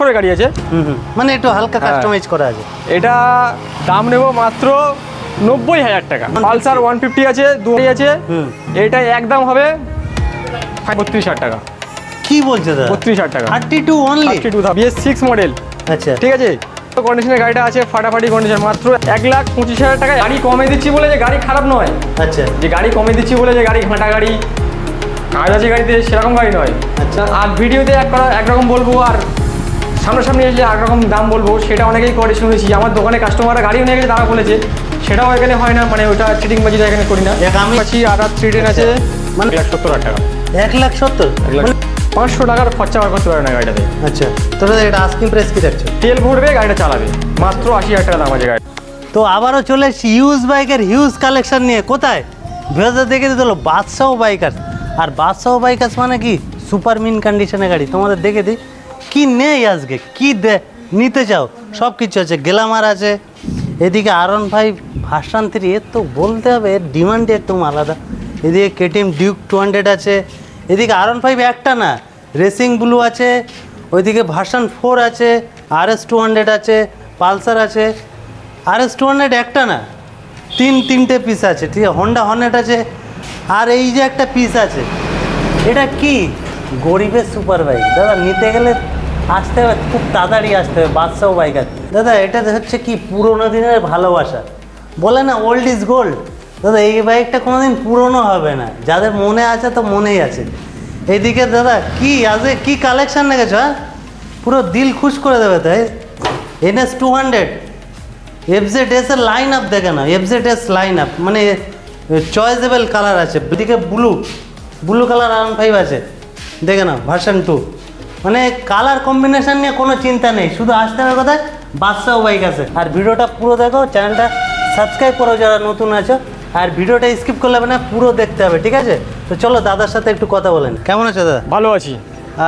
BS4 এর গাড়ি আছে। মানে একটু হালকা কাস্টমাইজ করা আছে। এটা দাম নেব মাত্র 90,000 টাকা। পালসার 150 আছে, 2 আছে, এটা একদম হবে 32,000 টাকা। কি বলছে দাদা? 32,000 টাকা। 32 অনলি? 32 BS6 model. আচ্ছা, ঠিক আছে। কন্ডিশনের গাড়িটা আছে, ফাটাফাটি কন্ডিশন, মাত্র 1,25,000 টাকায় গাড়ি কমে দিচ্ছি বলে যে গাড়ি খারাপ নয়। আচ্ছা, যে গাড়ি কমে দিচ্ছি বলে যে গাড়ি ঘাঁটা গাড়ি কাজ আছে গাড়িতে, সেরকম গাড়ি নয়। আচ্ছা, আর ভিডিওতে একরকম বলবো আর সামনাসামনি এসে একরকম দাম বলবো, সেটা অনেকেই করে শুনেছি। আমার দোকানে কাস্টমাররা গাড়িও নিয়ে গেছে, তারা বলেছে সেটাও এখানে হয় না, মানে ওটা চিটিংবাজিটা এখানে করি না। আমি আছি আর 310 আছে, মানে 1,70,000 টাকা। 1,70,000? 500 টাকার খরচা করতে পারে না গাড়িটাতে। আচ্ছা, তোরা এটা আস্কিং প্রাইস কি রাখছো? তেল ভরবে, গাড়িটা চালাবে, মাত্র 80,000 টাকা দাম আছে গাড়ি। তো আবারও চলে এসেছি হিউজ বাইকের হিউজ কালেকশন নিয়ে। কোথায়? ভিউয়ার্সদের দেখে দিতে হলো বাদশাহ বাইকার্স। আর বাদশাহ বাইকার্স মানে কি সুপার মিন কন্ডিশনের গাড়ি। তোমাদের দেখে দিই কি নেই আজকে, কি নিতে চাও সব কিছু আছে। গ্ল্যামার আছে, এদিকে R15 ভার্সন 3, এর তো বলতে হবে এর ডিমান্ডই একদম আলাদা। এদিকে KTM ডিউক 200 আছে, এদিকে R15 একটা না, রেসিং ব্লু আছে, ওইদিকে ভার্সন 4 আছে, RS 200 আছে, পালসার আছে। RS 200 একটা না, তিনটে পিস আছে। ঠিক আছে, হন্ডা হর্নেট আছে, আর এই যে একটা পিস আছে, এটা কি গরিবের সুপার বাইক। দাদা নিতে গেলে আসতে হবে, খুব তাড়াতাড়ি আসতে হবে বাদশাহ বাইকার। দাদা এটা হচ্ছে কি পুরোনো দিনের ভালোবাসা, বলে না ওল্ড ইজ গোল্ড। দাদা এই বাইকটা কোনোদিন পুরনো হবে না, যাদের মনে আছে তো মনেই আছে। এইদিকে দাদা কি আজকে কি কালেকশান রেখেছো? হ্যাঁ, পুরো দিল খুশ করে দেবে। তাই NS 200 FZS এর লাইন আপ দেখে না, FZS লাইন আপ মানে চয়েসেবল কালার আছে। এদিকে ব্লু কালার R15 আছে, দেখে না ভার্সন 2। মানে কালার কম্বিনেশন নিয়ে কোনো চিন্তা নেই, শুধু আসতে হবে কোথায়, বাদশাহ বাইক আছে। আর ভিডিওটা পুরো দেখো, চ্যানেলটা সাবস্ক্রাইব করো যারা নতুন আছো, আর ভিডিওটা স্কিপ করলে হবে না, পুরো দেখতে হবে। ঠিক আছে, তো চলো দাদার সাথে একটু কথা বলেন। কেমন আছো দাদা? ভালো আছি।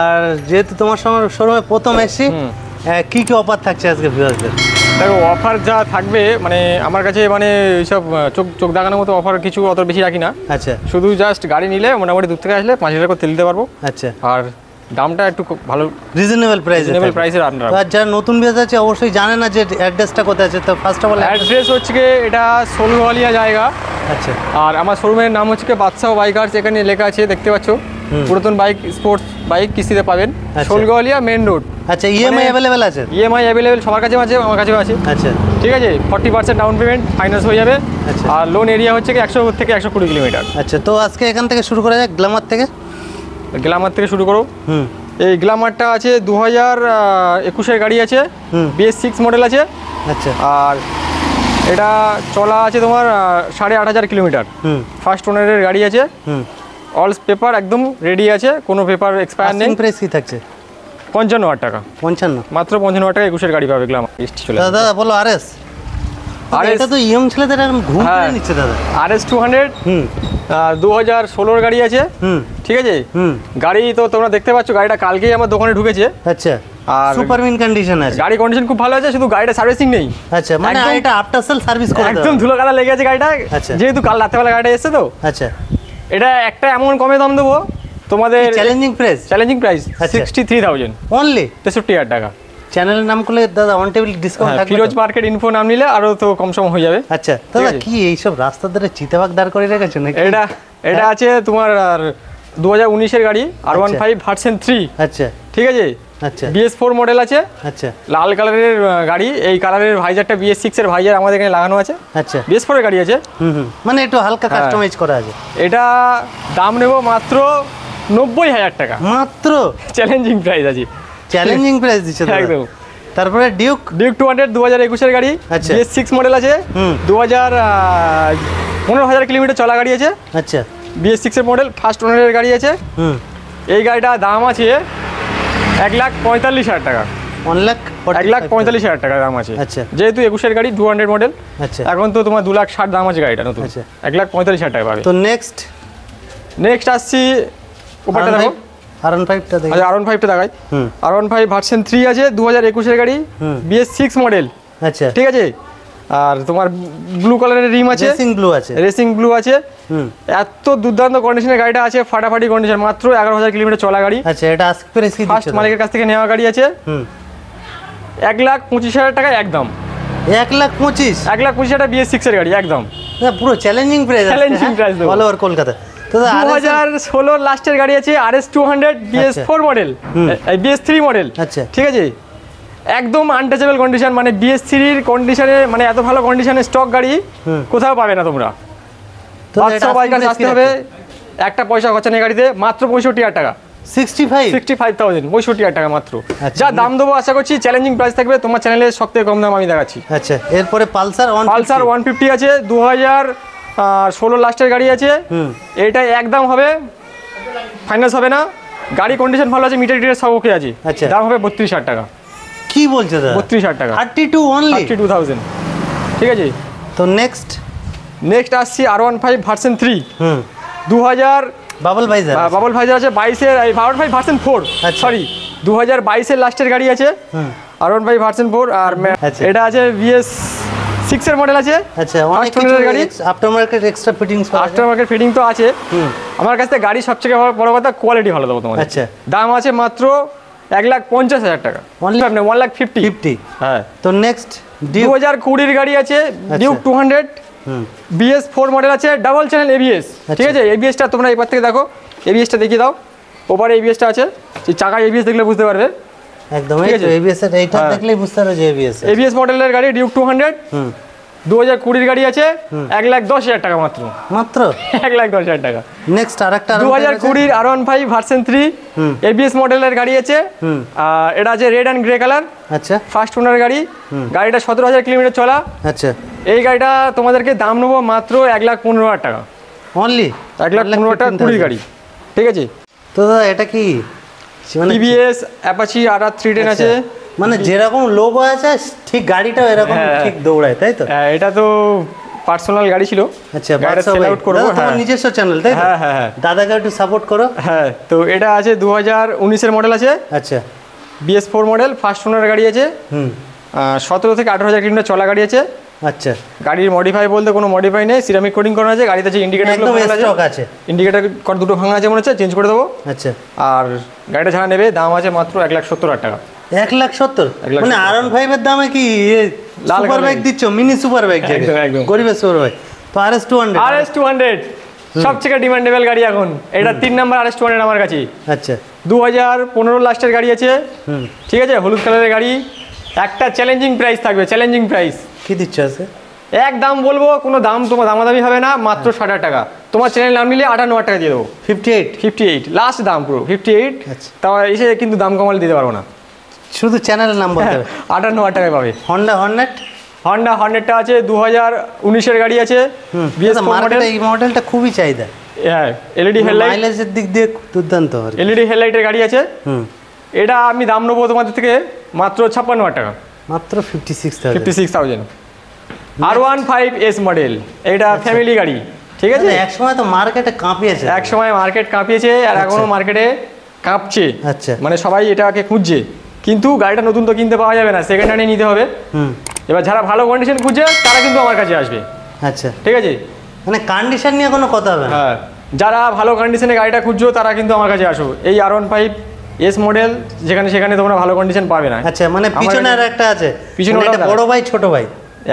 আর যেহেতু তোমার শোরুমে প্রথম এসেছি, কি কি অফার থাকছে আজকে ভিউয়ারদের? দেখো অফার যা থাকবে, মানে আমার কাছে মানে এইসব চোখ দেখানোর মতো অফার কিছু অত বেশি রাখি না। আচ্ছা, শুধু জাস্ট গাড়ি নিলে মোটামুটি দূর থেকে আসলে 5,000 করে তেল দিতে পারবো। আচ্ছা, আর দামটা একটু ভালো, রিজনেবল প্রাইসের আন্ডার। আর যারা নতুন বিয়ে আছে অবশ্যই জানে না যে অ্যাড্রেসটা কোথায় আছে, তো ফার্স্ট অফ অল অ্যাড্রেস হচ্ছে কি এটা সোলগোয়ালিয়া জায়গা। আচ্ছা, আর আমার শোরুমের নাম হচ্ছে কি বাদশাহ বাইকার্স, এখানে লেখা আছে দেখতে পাচ্ছ। পুরাতন বাইক, স্পোর্টস বাইক কিস্তিতে পাবেন, সোলগোয়ালিয়া মেন রোড। আচ্ছা, ইএমআই অ্যাভেলেবেল আছে? ইএমআই অ্যাভেলেবেল সবার কাছে আছে, আমার কাছেও আছে। আচ্ছা, ঠিক আছে, 40% ডাউন পেমেন্ট, ফাইন্যান্স হয়ে যাবে। আচ্ছা, আর লোন এরিয়া হচ্ছে কি 100 থেকে 120 কিলোমিটার। আচ্ছা, তো আজকে এখান থেকে শুরু করা যাক, গ্ল্যামার থেকে। গ্ল্যামার থেকে শুরু করো। এই গ্ল্যামারটা আছে 2021-এর গাড়ি আছে, BS6 মডেল আছে। আচ্ছা, আর এটা চলা আছে তোমার 8,500 কিলোমিটার। ফার্স্ট ওনারের গাড়ি আছে, অল পেপার একদম রেডি আছে, কোনো পেপার এক্সপায়ার নেই। প্রাইস কি থাকছে? 55,000 টাকা। 55? মাত্র 55,000 টাকা 21-এর গাড়ি পাবে গ্ল্যামার। দাদা বলো RS। এটা তো ইয়ং ছেলেদের এখন ঘুম পেয়ে নিচ্ছে দাদা। RS 200 2016-এর গাড়ি আছে। ঠিক আছে, গাড়ি তো তোমরা দেখতে পাচ্ছ, গাড়িটা কালকেই আমার দোকানে ঢুকেছে। আচ্ছা, আর সুপার মিন কন্ডিশন আছে, গাড়ি কন্ডিশন খুব ভালো আছে, শুধু গাড়িটা সার্ভিসিং নেই। আচ্ছা, মানে এটা আফটার সেল সার্ভিস করে একদম ধুলো কাদা লেগে আছে গাড়িটা। আচ্ছা, যেহেতু কাল রাতেবেলা গাড়িটা এসেছে তো। আচ্ছা, এটা একটা এমন কমে দাম দেবো তোমাদের, চ্যালেঞ্জিং প্রাইস 63,000 অনলি, 63,000 টাকা। চ্যানেলের নাম করলে দাদা অন টেবিল ডিসকাউন্ট থাকবে। ফিরোজ মার্কেট ইনফো নাম নিলে আরো তো কম সম হয়ে যাবে। আচ্ছা, দাদা কি এইসব রাস্তার ধারে চিতাবাগ দাঁড় করে রেখেছো নাকি? এটা আছে তোমার 2019-এর গাড়ি, R15 ভার্সন 3। আচ্ছা, ঠিক আছে, আচ্ছা, BS4 মডেল আছে। আচ্ছা, লাল কালারের গাড়ি, এই কালারের ভাইজারটা BS6-এর ভাইজার আমাদের এখানে লাগানো আছে। আচ্ছা, BS4-এর গাড়ি আছে, মানে একটু হালকা কাস্টমাইজ করা আছে। এটা দাম নেব মাত্র 90,000 টাকা। মাত্র? চ্যালেঞ্জিং প্রাইস আছে, চ্যালেঞ্জিং প্রাইস দিচ্ছে একদম। তারপরে ডিউক 200 2021-এর গাড়ি, BS6 মডেল আছে, 15,000 কিলোমিটার চলা গাড়ি আছে। আচ্ছা, BS6-এর মডেল, ফার্স্ট ওনারের গাড়ি আছে। এই গাড়িটার দাম আছে 1,45,000 টাকা। 1,45,000 টাকা দাম আছে। আচ্ছা, যেহেতু 21-এর গাড়ি 200 মডেল। আচ্ছা, এখন তো তোমার 2,60,000 দাম আছে গাড়িটা নতুন। 1,45,000 টাকা পাবে। তো নেক্সট আসছি ওপারটা দেখো, R15টা দেখো। আচ্ছা, R15টা দেখাই। R15 ভার্সন 3 আছে, 2021-এর গাড়ি, BS6 মডেল। আচ্ছা, ঠিক আছে, আর তোমার ব্লু কালারের রিম আছে, রেসিং ব্লু আছে। এত দুর্দান্ত কন্ডিশনের গাড়িটা আছে, ফাটাফাটি কন্ডিশন, মাত্র 11,000 কিলোমিটার চলা গাড়ি। আচ্ছা, এটা আজকে প্রাইস কি ফার্স্ট মালিকের কাছ থেকে নেওয়া গাড়ি আছে। 1,25,000 টাকা একদম। 1,25,000 1,25,000 টাকা BS6 এর গাড়ি একদম। পুরো চ্যালেঞ্জিং প্রাইস, Challenging price দেবো। All over Kolkata. তো 2016 লাস্টের গাড়ি আছে RS200 BS4 model, BS3 model. আচ্ছা। ঠিক আছে, একদম আনটাচেবল কন্ডিশন, মানে BS3 কন্ডিশনে, মানে এত ভালো কন্ডিশনে স্টক গাড়ি কোথাও পাবে না তোমরা। তো এটা বাইকার আসতে হবে, একটা পয়সা খরচা নেই গাড়িতে, মাত্র 65,000 টাকা। 65,000 65,000 টাকা মাত্র। আচ্ছা। যা দাম দেবো আশা করছি চ্যালেঞ্জিং প্রাইস থাকবে, তোমার চ্যানেলে সবথেকে কম দাম আমি দেখাচ্ছি। আচ্ছা, এরপরে পালসার 150 আছে, 2016 লাস্টের গাড়ি আছে। এটা একদম হবে, ফাইন্যান্স হবে না, গাড়ি কন্ডিশন ভালো আছে, মিটার টিটার সব ওকে আছে। আচ্ছা। দাম হবে 32,000 টাকা। কি বলছো দাদা? 32,000 টাকা, 32 অনলি, 32,000। ঠিক আছে, তো নেক্সট আসছি R15 ভার্সন 3, 2000 বাবল ভাইজার আছে 22-এর, R15 ভার্সন 4, আচ্ছা। সরি 2022-এর লাস্টের গাড়ি আছে R15 ভার্সন 4। আর আচ্ছা। এটা আছে BS6 এর মডেল আছে। আচ্ছা, অনেক First owner এর গাড়ি, after market extra fittings after market fitting তো আছে। আমার কাছে গাড়ি সবচেয়ে বড় কথা কোয়ালিটি ভালো দেবো তোমাদের। আচ্ছা। দাম আছে মাত্র 1,50,000 টাকা, Only 1,50,000। 50। হ্যাঁ। তো নেক্সট 2020-এর গাড়ি আছে ডিউক 200 BS4 মডেল আছে, ডাবল চ্যানেল ABS। ঠিক আছে, ABS-টা তোমরা এবার থেকে দেখো, ABS-টা দেখিয়ে দাও, ওপারে ABS-টা আছে, সেই চাকায় ABS দেখলে বুঝতে পারবে একদম। এই তো ABS এর এইটা দেখলেই বুঝতে পারবে যে ABS মডেলের গাড়ি ডিউক 200। 2020-এর গাড়ি আছে 1,10,000 টাকা মাত্র, 1,10,000 টাকা। নেক্সট আরেকটা 2020 R15 ভার্সন 3 ABS মডেলের গাড়ি আছে। আর এটা আছে রেড অ্যান্ড গ্রে কালার। আচ্ছা, ফার্স্ট ওনার গাড়ি, গাড়িটা 17,000 কিলোমিটার চলা। আচ্ছা, এই গাড়িটা তোমাদেরকে দাম নেবো মাত্র 1,15,000 টাকা, অনলি 1,15,000 টাকা কুড়ির গাড়ি। ঠিক আছে, তো দাদা এটা কি TVS অ্যাপাচি RR310 আছে, মানে যেরকম লোগো আছে ঠিক গাড়িটাও এরকম ঠিক দৌড়ায়, তাই তো? হ্যাঁ, এটা তো পার্সোনাল গাড়ি ছিল। আচ্ছা, গাড়িটা সেল আউট করবো। তোমার নিজস্ব চ্যানেল, তাই তো? হ্যাঁ হ্যাঁ হ্যাঁ, দাদাকে একটু সাপোর্ট করো। হ্যাঁ, তো এটা আছে 2019-এর মডেল আছে। আচ্ছা, BS4 মডেল, ফার্স্ট ওনার গাড়ি আছে। 17 থেকে 18,000 কিলোমিটার চলা গাড়ি আছে। আচ্ছা, গাড়ির মডিফাই বলতে কোনো মডিফাই নেই, সিরামিক কোটিং করা আছে। গাড়িতে যে ইন্ডিকেটরগুলো আছে, ইন্ডিকেটর দুটো ভাঙা আছে মনে হচ্ছে, চেঞ্জ করে দেবো। আচ্ছা, আর গাড়িটা ছাড়া নেবে, দাম আছে মাত্র 1,70,000 টাকা। 1,70,000 মানে R15 এর দামে কি সুপার বাইক দিচ্ছ, মিনি সুপার বাইক, একদম গরিবের সুপার বাইক। তো RS200 সবথেকে ডিমান্ডেবল গাড়ি এখন, এটা 3 নাম্বার RS200 আমার কাছে। আচ্ছা, 2015 লাস্টের গাড়ি আছে। ঠিক আছে, হলুদ কালারের গাড়ি, একটা চ্যালেঞ্জিং প্রাইস থাকবে, চ্যালেঞ্জিং প্রাইস। কি দিচ্ছ আছে? এক দাম বলবো, কোনো দাম তোমার দামাদামি হবে না, মাত্র 60,000 টাকা। তোমার চ্যানেল নাম নিলে 58,000 টাকা দিয়ে দেবো। 58 লাস্ট দাম, পুরো 58। তাও এসে কিন্তু দাম কমালে দিতে পারবো না, শুধু চ্যানেলের নাম বলতে হবে। 58,000 টাকায় পাবে। হন্ডা হর্নেটটা আছে, 2019-এর গাড়ি আছে। এই মডেলটা খুবই চাহিদা। হ্যাঁ, এলইডি হেডলাইট, মাইলেজের দিক দিয়ে দুর্দান্ত। এলইডি হেডলাইটের গাড়ি আছে। এটা আমি দাম নেবো তোমাদের থেকে মাত্র 56,000 টাকা, মাত্র 56,000। R15S মডেল, এটা ফ্যামিলি গাড়ি। ঠিক আছে, এক সময় তো মার্কেটে কাঁপিয়েছে, মার্কেট কাঁপিয়েছে, আর এখনো মার্কেটে কাঁপছে। আচ্ছা, মানে সবাই এটাকে খুঁজছে, কিন্তু গাড়িটা নতুন তো কিনতে পাওয়া যাবে না, সেকেন্ড হ্যান্ডে নিতে হবে। এবার যারা ভালো কন্ডিশন খুঁজছে তারা কিন্তু আমার কাছে আসবে। আচ্ছা, ঠিক আছে, মানে কন্ডিশন নিয়ে কোনো কথা হবে না। হ্যাঁ, যারা ভালো কন্ডিশনে গাড়িটা খুঁজছো তারা কিন্তু আমার কাছে আসো। এই R15S মডেল সেখানে তোমরা ভালো কন্ডিশন পাবে না। আচ্ছা, মানে পিছনে আর একটা আছে, পিছনে একটা বড় ভাই ছোট ভাই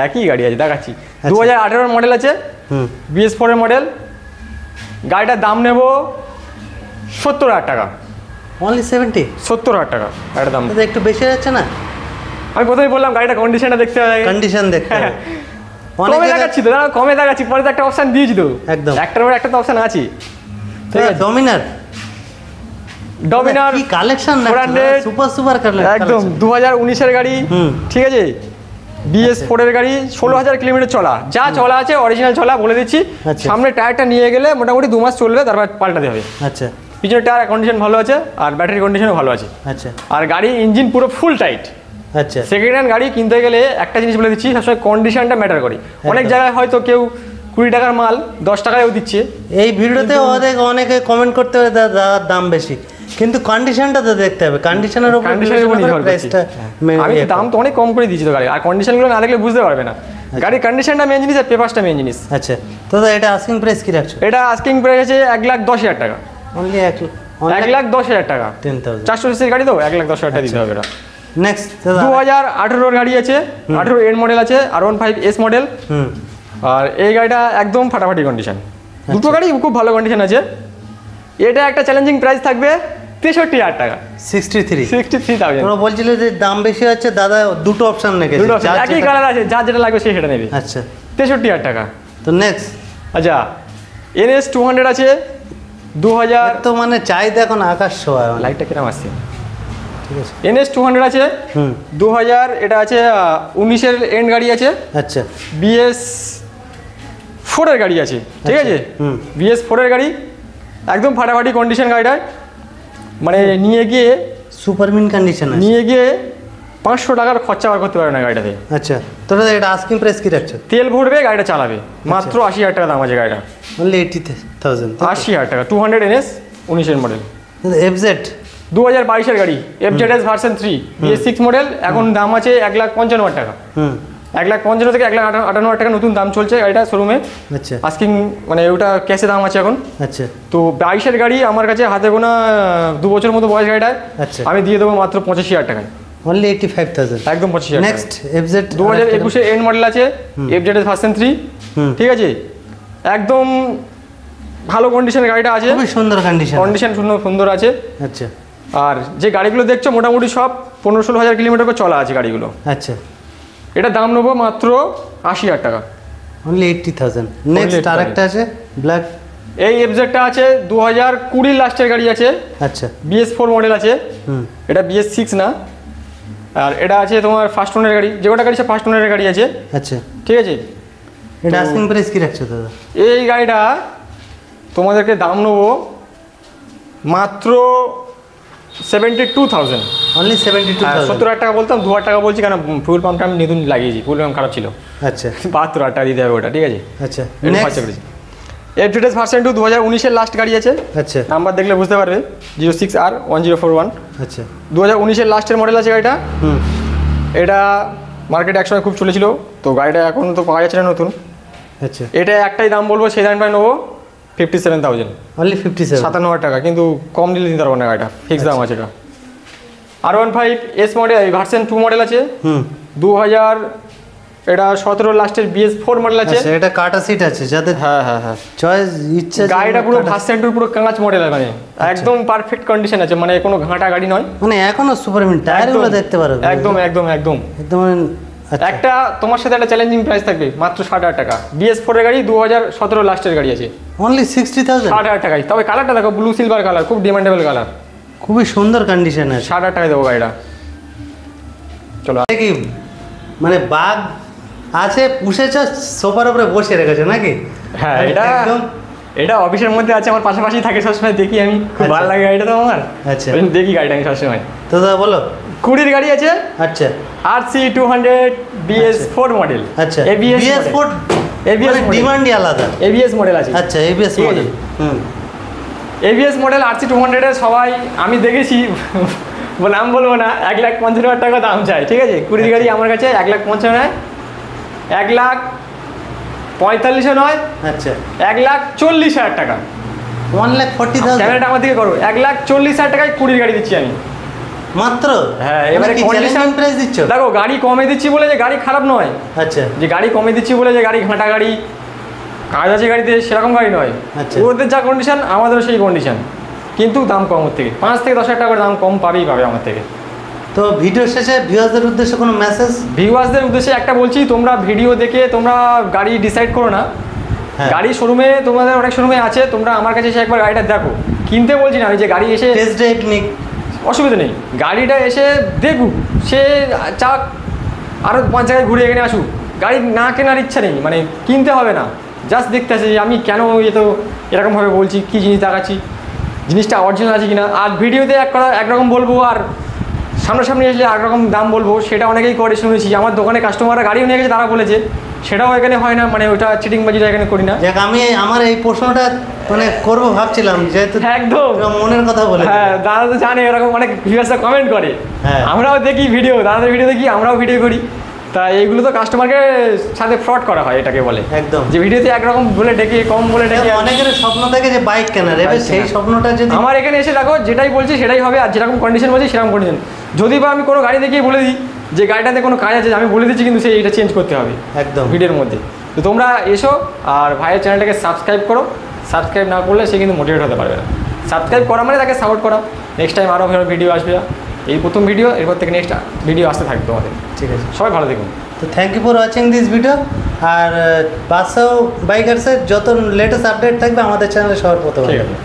একই গাড়ি আছে, দেখাচ্ছি। 2018-এর মডেল আছে, BS4-এর মডেল। গাড়িটার দাম নেব 70,000 টাকা, অনলি 70,000 টাকা গাড়িটার দাম। একটু বেশি যাচ্ছে না? আমি প্রথমেই বললাম গাড়িটা কন্ডিশনটা দেখতে হবে, কন্ডিশন দেখতে হবে। কমে দেখাচ্ছি তো, কমে দেখাচ্ছি, পরে তো একটা অপশন দিয়েছি তো, একদম একটার পর একটা তো অপশন আছে। ডমিনার কি কালেকশন, সুপার কালেকশন একদম। 2019-এর গাড়ি। ঠিক আছে, BS4-এর গাড়ি, 16,000 কিলোমিটার চলা, যা চলা আছে অরিজিনাল চলা বলে দিচ্ছি। সামনে টায়ারটা নিয়ে গেলে মোটামুটি 2 মাস চলবে, তারপর পাল্টাতে হবে। আচ্ছা, পিছনের টায়ার কন্ডিশন ভালো আছে, আর ব্যাটারি কন্ডিশনও ভালো আছে। আচ্ছা, আর গাড়ি ইঞ্জিন পুরো ফুল টাইট। আচ্ছা, সেকেন্ড হ্যান্ড গাড়ি কিনতে গেলে একটা জিনিস বলে দিচ্ছি, সবসময় কন্ডিশনটা ম্যাটার করে। অনেক জায়গায় হয়তো কেউ 20 টাকার মাল 10 টাকায়ও দিচ্ছে। এই ভিডিওতে অনেকে কমেন্ট করতে হবে দাদার দাম বেশি, কিন্তু কন্ডিশনটা তো দেখতে হবে, কন্ডিশনের উপর প্রাইসটা। আমি দাম তো অনেক কম করে দিয়েছি তো গাড়ি, আর কন্ডিশনগুলো না দেখলে বুঝতে পারবে না। গাড়ির কন্ডিশনটা মেন জিনিস, আর পেপারসটা মেন জিনিস। আচ্ছা, তো এটা আস্কিং প্রাইস কি রাখছো? এটা আস্কিং প্রাইস আছে 1,10,000 টাকা, অনলি 1,10,000 টাকা। 400 সিসির গাড়ি তো 1,10,000 টাকা দিতে হবে। এটা নেক্সট 2018 গাড়ি আছে, 18 এন্ড মডেল আছে, R15S মডেল। আর এই গাড়িটা একদম ফাটাফাটি কন্ডিশন, দুটো গাড়ি খুব ভালো কন্ডিশন আছে। এটা একটা চ্যালেঞ্জিং প্রাইস থাকবে 63,000 টাকা। 63,000। তোমরা বলছিলে যে দাম বেশি হচ্ছে, দাদা দুটো অপশন রেখেছে, দুটো option, একই কালার আছে, যার যেটা লাগবে সে সেটা নেবে। আচ্ছা 63,000 টাকা। তো নেক্সট আচ্ছা NS 200 আছে 2000। তো মানে চাহিদা এখন আকাশ ছোঁয়া। লাইটটা কিরকম আসছে? ঠিক আছে। NS 200 আছে 2000, এটা আছে 19-এর এন্ড গাড়ি আছে। আচ্ছা BS 4 এর গাড়ি আছে, ঠিক আছে। BS 4 এর গাড়ি একদম ফাটাফাটি কন্ডিশন গাড়িটা, মানে নিয়ে গিয়ে সুপার মিন কন্ডিশন আছে, নিয়ে গিয়ে 500 টাকার খরচা বার করতে পারবে না গাড়িটাতে। আচ্ছা তোরা এটা আস্কিং প্রাইস কি রাখছো? তেল ভরবে, গাড়িটা চালাবে, মাত্র 80,000 টাকা দাম আছে গাড়িটা। অনলি 80,000। 80,000 টাকা 200 NS 19-এর মডেল। FZ 2022-এর গাড়ি FZS ভার্সন 3 BS 6 মডেল, এখন দাম আছে 1,55,000 টাকা। 1,55,000 থেকে 1,58,000 টাকা নতুন দাম চলছে গাড়িটা শোরুমে। আচ্ছা আস্কিং মানে ওটা ক্যাশে দাম আছে এখন। আচ্ছা তো 22-এর গাড়ি আমার কাছে হাতে গোনা 2 বছর মতো বয়স গাড়িটা, আচ্ছা আমি দিয়ে দেবো মাত্র 85,000 টাকায়। অনলি 85,000, একদম 85,000। নেক্সট FZ 2021-এর এন্ড মডেল আছে FZS ভার্সন 3, ঠিক আছে। একদম ভালো কন্ডিশনের গাড়িটা আছে, খুবই সুন্দর কন্ডিশন সুন্দর আছে। আচ্ছা আর যে গাড়িগুলো দেখছো মোটামুটি সব 15-16 হাজার কিলোমিটার করে চলা আছে গাড়িগুলো। আচ্ছা এটা দাম নেবো মাত্র 80,000 টাকা। অনলি 80,000। নেক্সট আরেকটা আছে ব্ল্যাক, এই FZটা আছে 2020 লাস্টের গাড়ি আছে। আচ্ছা BS 4 মডেল আছে, এটা BS 6 না। আর এটা আছে তোমার ফার্স্ট ওনারের গাড়ি, যে কটা গাড়ি সে ফার্স্ট ওনারের গাড়ি আছে, আচ্ছা ঠিক আছে। এটা আস্কিং প্রাইস কি রাখছো দাদা? এই গাড়িটা তোমাদেরকে দাম নেবো মাত্র 72,000। অনলি 72,000। 70,000 টাকা বলতাম, 2,000 টাকা বলছি কারণ ফুল পাম্পটা আমি নতুন লাগিয়েছি, ফুল পাম্প খারাপ ছিল। আচ্ছা 72,000 টাকা দিতে হবে ওটা, ঠিক আছে। আচ্ছা এটা নেক্সট খরচা করেছি। FZS ভার্সন 2 2019-এর লাস্ট গাড়ি আছে, আচ্ছা নাম্বার দেখলে বুঝতে পারবে 06R1041। আচ্ছা 2019-এর লাস্টের মডেল আছে গাড়িটা। এটা মার্কেটে একসময় খুব চলেছিল, তো গাড়িটা এখন তো পাওয়া যাচ্ছে না নতুন। আচ্ছা এটা একটাই দাম বলবো, সেই দামটাই নেবো 57,000। অনলি 57। 57,000 টাকা, কিন্তু কম দিলে দিতে পারবো না, গাড়িটা ফিক্স দাম আছে এটা। R15S মডেল ভার্সন 2 মডেল আছে 2000, এটা 17 লাস্টের BS 4 মডেল আছে। আচ্ছা এটা কাটা সিট আছে যাদের হ্যাঁ চয়েস ইচ্ছা। গাড়িটা পুরো ভার্সন 2 পুরো কাঁচ মডেল, মানে একদম পারফেক্ট কন্ডিশন আছে, মানে কোনো ঘাঁটা গাড়ি নয়, মানে এখনো সুপার মিন টায়ারগুলো দেখতে পারো একদম একদম একদম একদম। আচ্ছা একটা তোমার সাথে একটা চ্যালেঞ্জিং প্রাইস থাকবে মাত্র 60,000 টাকা। BS 4 এর গাড়ি 2017 লাস্টের গাড়ি আছে, অনলি 60,000। 60,000 টাকায়। তবে কালারটা দেখো, ব্লু সিলভার কালার, খুব ডিমান্ডেবল কালার, খুবই সুন্দর কন্ডিশন আছে। 60,000 টাকায় দেবো গাড়িটা। চলো কি মানে বাঘ আছে পুষেছ, সোফার উপরে বসে রেখেছো নাকি? হ্যাঁ এটা একদম এটা অফিসের মধ্যে আছে, আমার পাশাপাশি থাকে সবসময়, দেখি আমি, খুব ভালো লাগে গাড়িটা তো আমার। আচ্ছা ওই জন্য দেখি গাড়িটা আমি সবসময়। তো দাদা বলো। 20-এর গাড়ি আছে আচ্ছা RC 200 BS 4 মডেল। আচ্ছা ABS BS 4 ABS ডিমান্ডই আলাদা। ABS মডেল আছে। আচ্ছা ABS ঠিক আছে। মডেল। ABS মডেল RC 200 এর সবাই আমি দেখেছি, নাম বলবো না, 1,50,000 টাকা দাম চাই, ঠিক আছে। 20-এর গাড়ি আমার কাছে 1,50,000 নয়, 1,45,000 নয়, আচ্ছা 1,40,000 টাকা। 1,40,000 ক্যামেরাটা আমার দিকে করো, 1,40,000 টাকায় 20-এর গাড়ি দিচ্ছি আমি মাত্র। হ্যাঁ এবারে কন্ডিশন প্রাইস দিচ্ছ? দেখো গাড়ি কমে দিচ্ছি বলে যে গাড়ি খারাপ নয়, আচ্ছা যে গাড়ি কমে দিচ্ছি বলে যে গাড়ি ঘাঁটা গাড়ি, কাজ আছে গাড়িতে, সেরকম গাড়ি নয়। আচ্ছা। ওদের যা কন্ডিশন আমাদেরও সেই কন্ডিশন, কিন্তু দাম কম ওর থেকে, 5 থেকে 10,000 টাকা করে দাম কম পাবে আমার থেকে। তো ভিডিও শেষে ভিউয়ারদের উদ্দেশ্যে কোনো মেসেজ? ভিউয়ার্সদের উদ্দেশ্যে একটা বলছি, তোমরা ভিডিও দেখে তোমরা গাড়ি ডিসাইড করো না। গাড়ি শোরুমে তোমাদের অনেক শোরুমে আছে, তোমরা আমার কাছে এসে একবার গাড়িটা দেখো, কিনতে বলছি না, ওই যে গাড়ি এসে টেস্ট ড্রাইভ নিক, অসুবিধা নেই, গাড়িটা এসে দেখুক, সে চাক আরও 5 জায়গায় ঘুরে এখানে আসুক, গাড়ি না কেনার ইচ্ছা নেই, মানে কিনতে হবে না, জাস্ট দেখতে আসে যে আমি কেন তো এরকমভাবে বলছি, কী জিনিস দেখাচ্ছি, জিনিসটা অরিজিনাল আছে কিনা। আর ভিডিওতে একরকম বলবো, আর সামনাসামনি আসলে একরকম দাম বলবো, সেটা অনেকেই করে শুনেছি। আমার দোকানে কাস্টমাররা গাড়িও নিয়ে গেছে, তারা বলেছে সেটাও এখানে হয় না, মানে ওটা চিটিংবাজিটা এখানে করি না। দেখ আমি আমার এই প্রশ্নটা মানে করবো ভাবছিলাম, যেহেতু একদম মনের কথা বলে। হ্যাঁ দাদা তো জানে, এরকম অনেক ভিউয়ার্সরা কমেন্ট করে, হ্যাঁ আমরাও দেখি ভিডিও, দাদাদের ভিডিও দেখি, আমরাও ভিডিও করি, তা এইগুলো তো কাস্টমারকে সাথে ফ্রড করা হয়, এটাকে বলে একদম, যে ভিডিওতে একরকম বলে ডেকে, কম বলে ডেকে। অনেকের স্বপ্ন থাকে যে বাইক কেনার, এবার সেই স্বপ্নটা যদি আমার এখানে এসে দেখো, যেটাই বলছি সেটাই হবে, আর যেরকম কন্ডিশন বলছি সেরকম কন্ডিশন। যদি বা আমি কোনো গাড়ি দেখিয়ে বলে দিই যে গাড়িটাতে কোনো কাজ আছে, আমি বলে দিচ্ছি কিন্তু সেই এটা চেঞ্জ করতে হবে একদম ভিডিওর মধ্যে। তো তোমরা এসো আর ভাইয়ের চ্যানেলটাকে সাবস্ক্রাইব করো, সাবস্ক্রাইব না করলে সে কিন্তু মোটিভেট হতে পারবে না। সাবস্ক্রাইব করা মানে তাকে সাপোর্ট করা, নেক্সট টাইম আরও ভিডিও আসবে। এই প্রথম ভিডিও, এরপর থেকে নেক্সট ভিডিও আসতে থাকবে তোমাদের। ঠিক আছে, সবাই ভালো দেখুন। তো thank you for watching this video. আর বাদশাহ বাইকার্সের যত লেটেস্ট আপডেট থাকবে আমাদের চ্যানেলে সবার প্রথমে। ঠিক আছে।